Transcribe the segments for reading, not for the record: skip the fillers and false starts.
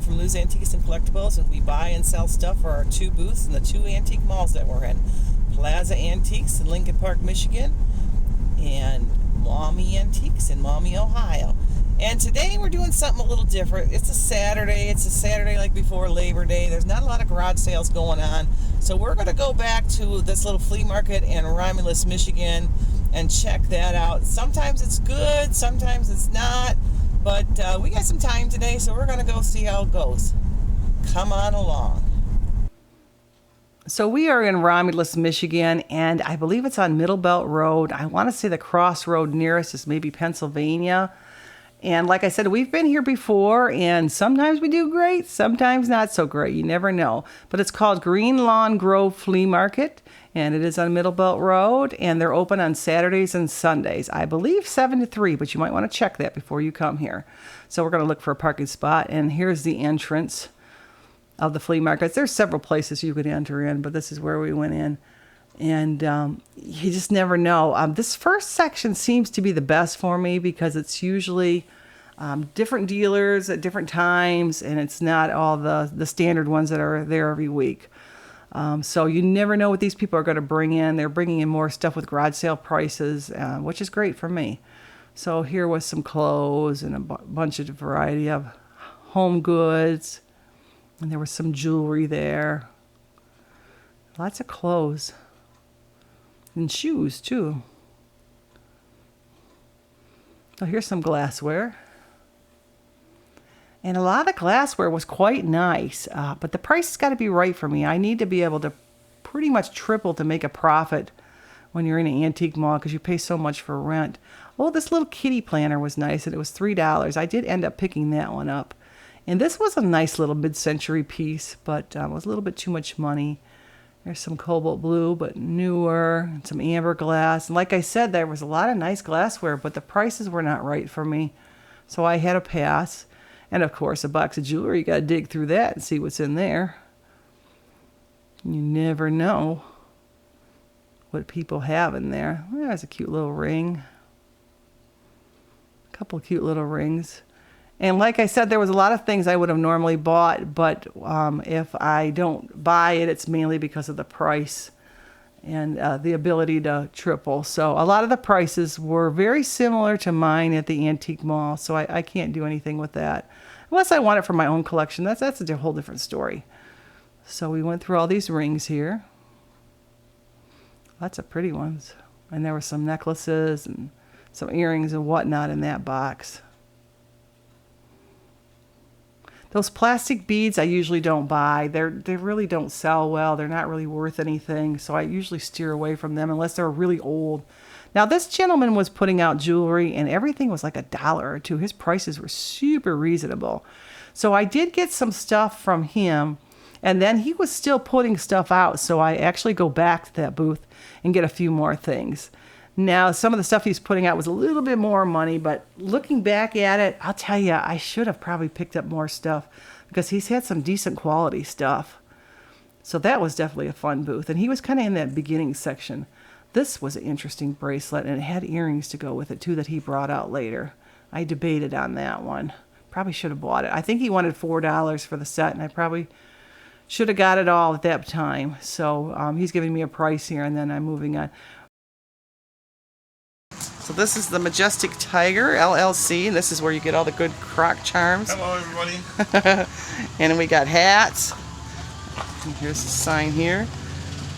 from Lou's Antiques and Collectibles, and we buy and sell stuff for our 2 booths in the 2 antique malls that we're in. Plaza Antiques in Lincoln Park, Michigan, and Maumee Antiques in Maumee, Ohio. And today we're doing something a little different. It's a Saturday. It's a Saturday like before Labor Day. There's not a lot of garage sales going on. So we're going to go back to this little flea market in Romulus, Michigan, and check that out. Sometimes it's good, sometimes it's not. But we got some time today, so we're going to go see how it goes. Come on along. So we are in Romulus, Michigan, and I believe it's on Middlebelt Rd. I want to say the crossroad nearest is maybe Pennsylvania. And like I said, we've been here before, and sometimes we do great, sometimes not so great. You never know. But it's called Greenlawn Grove Flea Market, and it is on Middlebelt Rd, and they're open on Saturdays and Sundays. I believe 7 to 3, but you might want to check that before you come here. So we're going to look for a parking spot, and here's the entrance of the flea markets. There's several places you could enter in, but this is where we went in. And you just never know. This first section seems to be the best for me because it's usually different dealers at different times, and it's not all the standard ones that are there every week. So you never know what these people are going to bring in. They're bringing in more stuff with garage sale prices, which is great for me. So here was some clothes and a bunch of variety of home goods. And there was some jewelry there. Lots of clothes. And shoes, too. Oh, here's some glassware. And a lot of the glassware was quite nice. But the price has got to be right for me. I need to be able to pretty much triple to make a profit when you're in an antique mall because you pay so much for rent. Oh, this little kitty planner was nice, and it was $3. I did end up picking that one up. And this was a nice little mid-century piece, but it was a little bit too much money. There's some cobalt blue, but newer, and some amber glass. And like I said, there was a lot of nice glassware, but the prices were not right for me. So I had a pass. And of course, a box of jewelry, you got to dig through that and see what's in there. You never know what people have in there. There's a cute little ring. A couple of cute little rings. And like I said, there was a lot of things I would have normally bought, but if I don't buy it, it's mainly because of the price and the ability to triple. So a lot of the prices were very similar to mine at the antique mall, so I can't do anything with that. Unless I want it for my own collection. That's a whole different story. So we went through all these rings here. Lots of pretty ones. And there were some necklaces and some earrings and whatnot in that box. Those plastic beads I usually don't buy. They really don't sell well. They're not really worth anything. So I usually steer away from them unless they're really old. Now this gentleman was putting out jewelry and everything was like $1 or $2. His prices were super reasonable. So I did get some stuff from him, and then he was still putting stuff out. So I actually go back to that booth and get a few more things. Now, some of the stuff he's putting out was a little bit more money, but looking back at it, I'll tell you, I should have probably picked up more stuff because he's had some decent quality stuff. So that was definitely a fun booth, and he was kind of in that beginning section. This was an interesting bracelet, and it had earrings to go with it, too, that he brought out later. I debated on that one. Probably should have bought it. I think he wanted $4 for the set, and I probably should have got it all at that time. So he's giving me a price here, and then I'm moving on. So this is the Majestic Tiger LLC, and this is where you get all the good croc charms. Hello, everybody. And we got hats. And here's the sign here.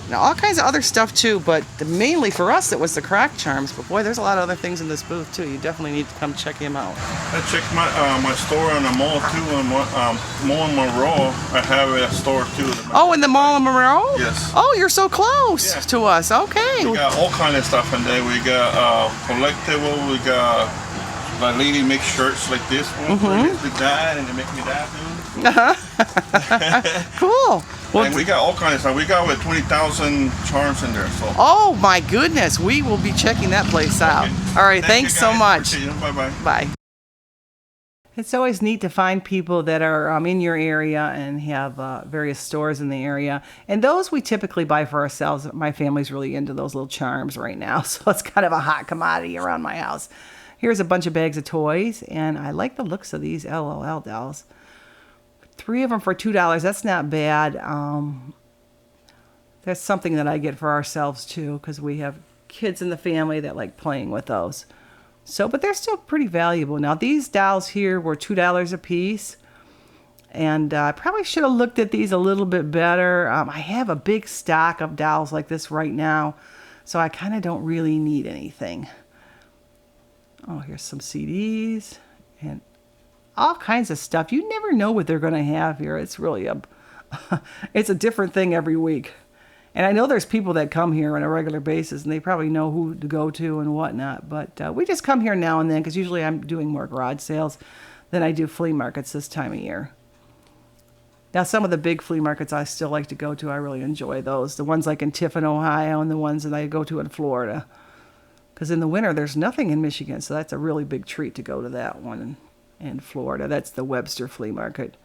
Now, all kinds of other stuff, too, but mainly for us, it was the croc charms. But, boy, there's a lot of other things in this booth, too. You definitely need to come check him out. I checked my store in the mall, too, and Mall in Monroe. I have a store, too. Oh, in the Mall in Monroe? Yes. Oh, you're so close to us. Okay. We got all kinds of stuff in there. We got Collectibles. We got like lady make shirts like this one. They died, and they make me die, too. Cool. Well, and we got all kinds of stuff. We got over 20,000 charms in there. So. Oh my goodness, we will be checking that place out. Okay. All right, thanks so much. Bye-bye. Bye. It's always neat to find people that are in your area and have various stores in the area. And those we typically buy for ourselves. My family's really into those little charms right now, so it's kind of a hot commodity around my house. Here's a bunch of bags of toys, and I like the looks of these LOL dolls. 3 of them for $2. That's not bad. That's something that I get for ourselves too, because we have kids in the family that like playing with those. So, but they're still pretty valuable. Now, these dolls here were $2 a piece. And I probably should have looked at these a little bit better. I have a big stock of dolls like this right now, so I kind of don't really need anything. Oh, here's some CDs and all kinds of stuff. You never know what they're going to have here. It's really it's a different thing every week. And I know there's people that come here on a regular basis, and they probably know who to go to and whatnot. But we just come here now and then, because usually I'm doing more garage sales than I do flea markets this time of year. Now, some of the big flea markets I still like to go to. I really enjoy those. The ones like in Tiffin, Ohio, and the ones that I go to in Florida. Because in the winter, there's nothing in Michigan, so that's a really big treat to go to that one in Florida. That's the Webster Flea Market.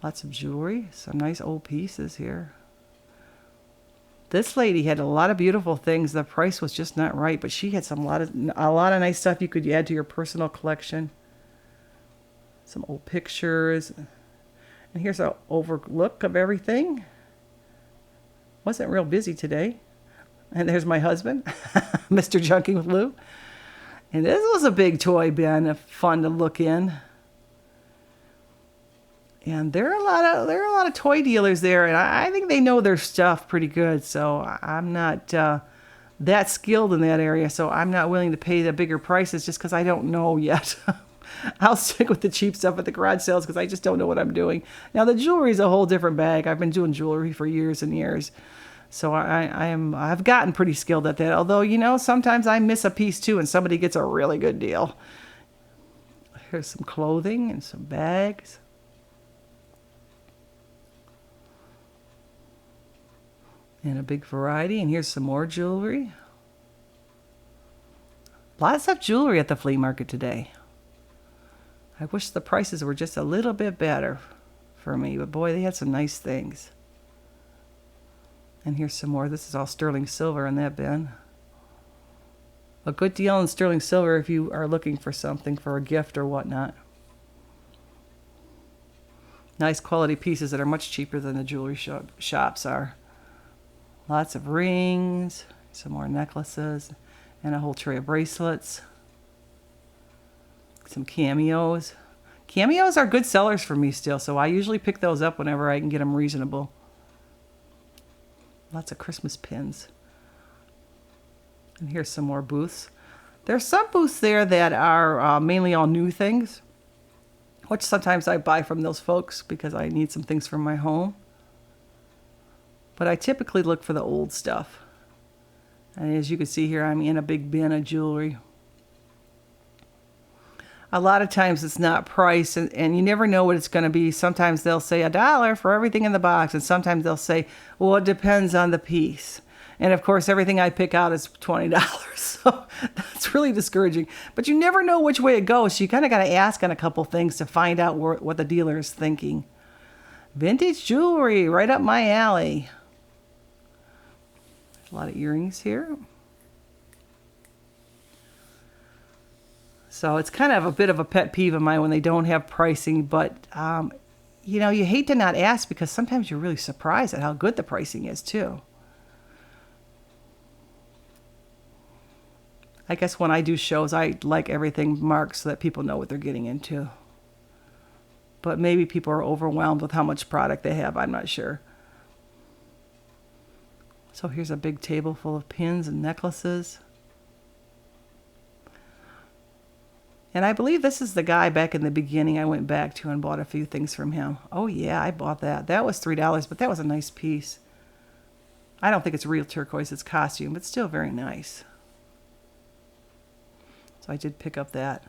Lots of jewelry. Some nice old pieces here. This lady had a lot of beautiful things. The price was just not right, but she had a lot of nice stuff you could add to your personal collection. Some old pictures. And here's an overlook of everything. Wasn't real busy today. And there's my husband, Mr. Junkie with Lou. And this was a big toy bin, fun to look in. And there are a lot of toy dealers there, and I think they know their stuff pretty good. So I'm not that skilled in that area, so I'm not willing to pay the bigger prices just because I don't know yet. I'll stick with the cheap stuff at the garage sales because I just don't know what I'm doing. Now, the jewelry is a whole different bag. I've been doing jewelry for years and years. So I've gotten pretty skilled at that. Although, you know, sometimes I miss a piece too and somebody gets a really good deal. Here's some clothing and some bags. And a big variety. And here's some more jewelry. Lots of jewelry at the flea market today. I wish the prices were just a little bit better for me. But boy, they had some nice things. And here's some more. This is all sterling silver in that bin. A good deal in sterling silver if you are looking for something for a gift or whatnot. Nice quality pieces that are much cheaper than the jewelry shops are. Lots of rings, some more necklaces, and a whole tray of bracelets. Some cameos. Cameos are good sellers for me still, so I usually pick those up whenever I can get them reasonable. Lots of Christmas pins. And here's some more booths. There's some booths there that are mainly all new things, which sometimes I buy from those folks because I need some things for my home. But I typically look for the old stuff. And as you can see here, I'm in a big bin of jewelry. A lot of times it's not priced, and you never know what it's going to be. Sometimes they'll say $1 for everything in the box, and sometimes they'll say, well, it depends on the piece. And of course, everything I pick out is $20. So that's really discouraging. But you never know which way it goes. So you kind of got to ask on a couple things to find out what the dealer is thinking. Vintage jewelry, right up my alley. There's a lot of earrings here. So it's kind of a bit of a pet peeve of mine when they don't have pricing. But, you know, you hate to not ask because sometimes you're really surprised at how good the pricing is, too. I guess when I do shows, I like everything marked so that people know what they're getting into. But maybe people are overwhelmed with how much product they have. I'm not sure. So here's a big table full of pins and necklaces. And I believe this is the guy back in the beginning I went back to and bought a few things from him. Oh, yeah, I bought that. That was $3, but that was a nice piece. I don't think it's real turquoise. It's costume, but still very nice. So I did pick up that.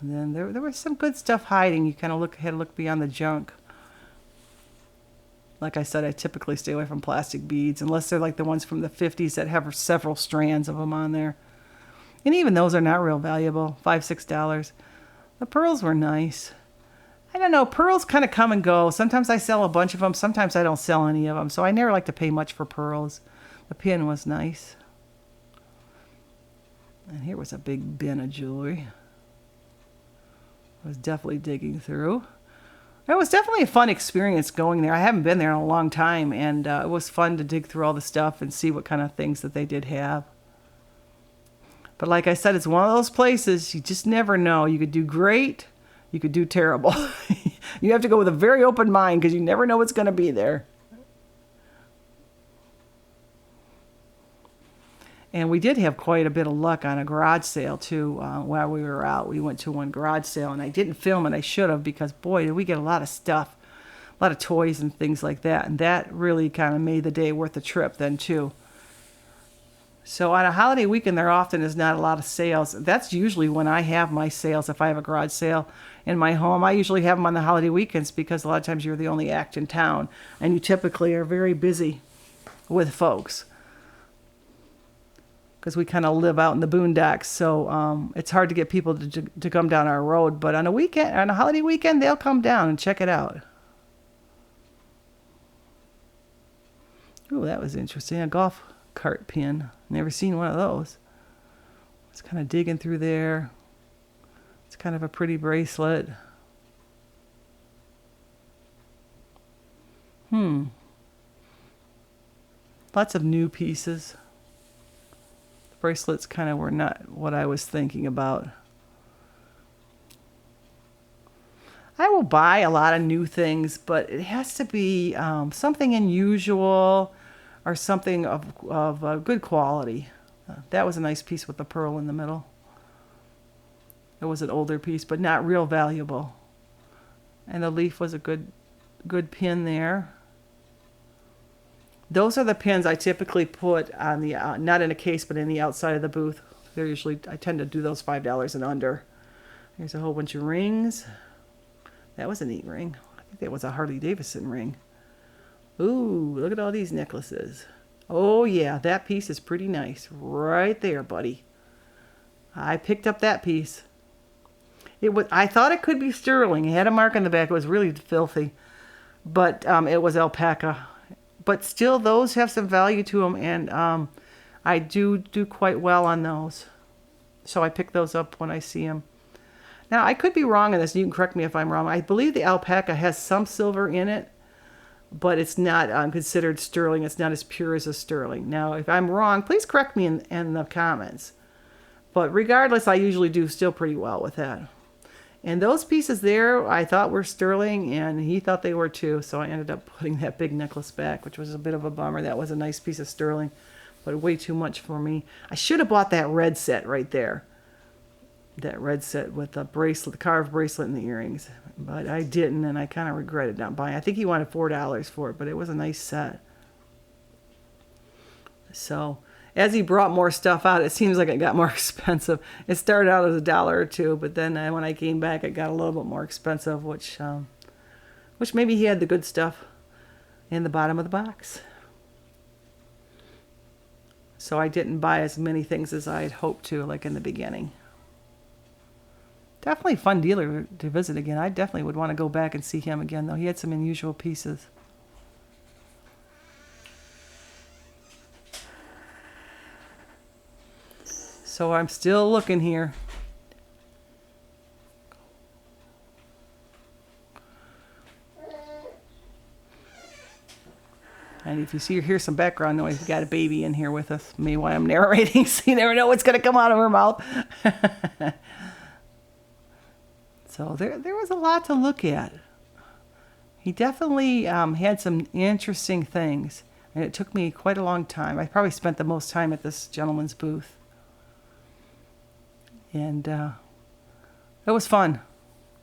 And then there was some good stuff hiding. You kind of had to look beyond the junk. Like I said, I typically stay away from plastic beads unless they're like the ones from the 50s that have several strands of them on there. And even those are not real valuable, $5, $6. The pearls were nice. I don't know, pearls kind of come and go. Sometimes I sell a bunch of them, sometimes I don't sell any of them. So I never like to pay much for pearls. The pin was nice. And here was a big bin of jewelry. I was definitely digging through. It was definitely a fun experience going there. I haven't been there in a long time, and it was fun to dig through all the stuff and see what kind of things that they did have. But like I said, it's one of those places you just never know. You could do great, you could do terrible. You have to go with a very open mind because you never know what's going to be there. And we did have quite a bit of luck on a garage sale, too, while we were out. We went to one garage sale, and I didn't film it. I should have, because, boy, did we get a lot of stuff, a lot of toys and things like that. And that really kind of made the day worth the trip then, too. So on a holiday weekend, there often is not a lot of sales. That's usually when I have my sales. If I have a garage sale in my home, I usually have them on the holiday weekends because a lot of times you're the only act in town, and you typically are very busy with folks. Because we kind of live out in the boondocks, so it's hard to get people to come down our road. But on a holiday weekend, they'll come down and check it out. Ooh, that was interesting. A golf cart pin. Never seen one of those. It's kind of digging through there. It's kind of a pretty bracelet. Lots of new pieces. Bracelets kind of were not what I was thinking about. I will buy a lot of new things, but it has to be something unusual or something of good quality. That was a nice piece with the pearl in the middle. It was an older piece, but not real valuable. And the leaf was a good pin there. Those are the pins I typically put on the, not in a case, but in the outside of the booth. They're usually, I tend to do those $5 and under. There's a whole bunch of rings. That was a neat ring. I think that was a Harley Davidson ring. Ooh, look at all these necklaces. Oh yeah, that piece is pretty nice. Right there, buddy. I picked up that piece. I thought it could be sterling. It had a mark on the back. It was really filthy. But it was alpaca. But still, those have some value to them, and I do quite well on those. So I pick those up when I see them. Now, I could be wrong on this. You can correct me if I'm wrong. I believe the alpaca has some silver in it, but it's not considered sterling. It's not as pure as a sterling. Now, if I'm wrong, please correct me in the comments. But regardless, I usually do still pretty well with that. And those pieces there, I thought were sterling, and he thought they were too. So I ended up putting that big necklace back, which was a bit of a bummer. That was a nice piece of sterling, but way too much for me. I should have bought that red set right there. That red set with the bracelet, the carved bracelet and the earrings. But I didn't, and I kind of regretted not buying. I think he wanted $4 for it, but it was a nice set. So as he brought more stuff out, it seems like it got more expensive. It started out as $1 or $2, but then when I came back, it got a little bit more expensive, which maybe he had the good stuff in the bottom of the box. So I didn't buy as many things as I had hoped to, like in the beginning. Definitely a fun dealer to visit again. I definitely would want to go back and see him again, though. He had some unusual pieces. So I'm still looking here. And if you see or hear some background noise, we got a baby in here with us. Maybe while I'm narrating, so you never know what's going to come out of her mouth. So there was a lot to look at. He definitely had some interesting things. And it took me quite a long time. I probably spent the most time at this gentleman's booth. And it was fun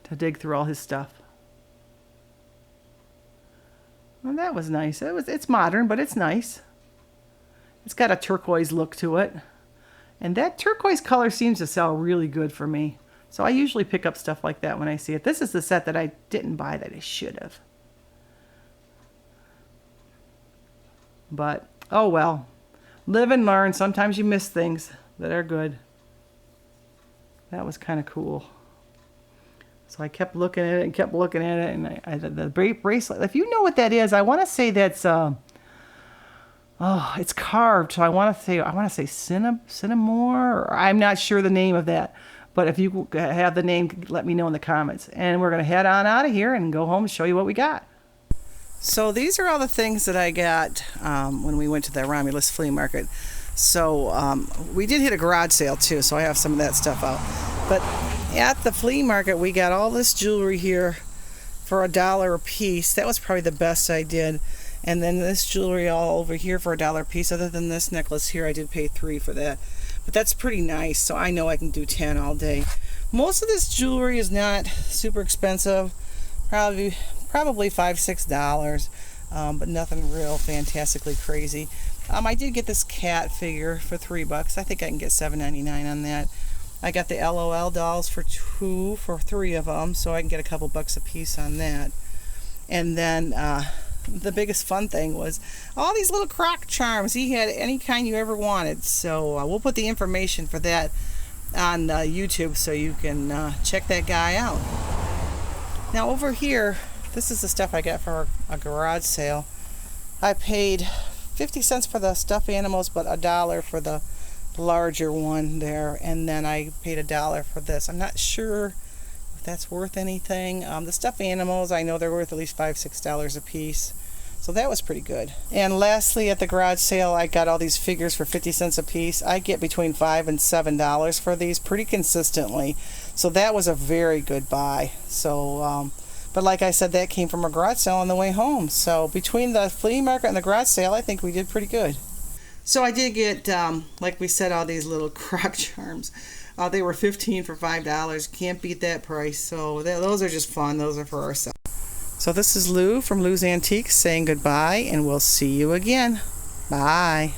to dig through all his stuff. And that was nice. It's modern, but it's nice. It's got a turquoise look to it. And that turquoise color seems to sell really good for me. So I usually pick up stuff like that when I see it. This is the set that I didn't buy that I should have. But, oh well. Live and learn. Sometimes you miss things that are good. That was kind of cool. So I kept looking at it and kept looking at it. And the bracelet, if you know what that is, I want to say that's, Oh, it's carved. So I want to say Cinnamore. Or I'm not sure the name of that. But if you have the name, let me know in the comments. And we're going to head on out of here and go home and show you what we got. So these are all the things that I got when we went to the Romulus flea market. So we did hit a garage sale too, so I have some of that stuff out. But at the flea market, we got all this jewelry here for $1 a piece. That was probably the best I did. And then this jewelry all over here for $1 a piece. Other than this necklace here, I did pay $3 for that. But that's pretty nice, so I know I can do 10 all day. Most of this jewelry is not super expensive. Probably $5-6, but nothing real fantastically crazy. I did get this cat figure for $3. I think I can get $7.99 on that. I got the LOL dolls for $3 of them, so I can get a couple bucks a piece on that. And then the biggest fun thing was all these little croc charms. He had any kind you ever wanted, so we'll put the information for that on YouTube so you can check that guy out. Now over here, this is the stuff I got for a garage sale. I paid 50 cents for the stuffed animals, but $1 for the larger one there, and then I paid $1 for this. I'm not sure if that's worth anything. The stuffed animals, I know they're worth at least $5-6 a piece, so that was pretty good. And lastly, at the garage sale, I got all these figures for 50 cents a piece. I get between $5 and $7 for these pretty consistently, so that was a very good buy. So but like I said, that came from a garage sale on the way home. So between the flea market and the garage sale, I think we did pretty good. So I did get, like we said, all these little croc charms. They were $15 for $5. Can't beat that price. So those are just fun. Those are for ourselves. So this is Lou from Lou's Antiques saying goodbye, and we'll see you again. Bye.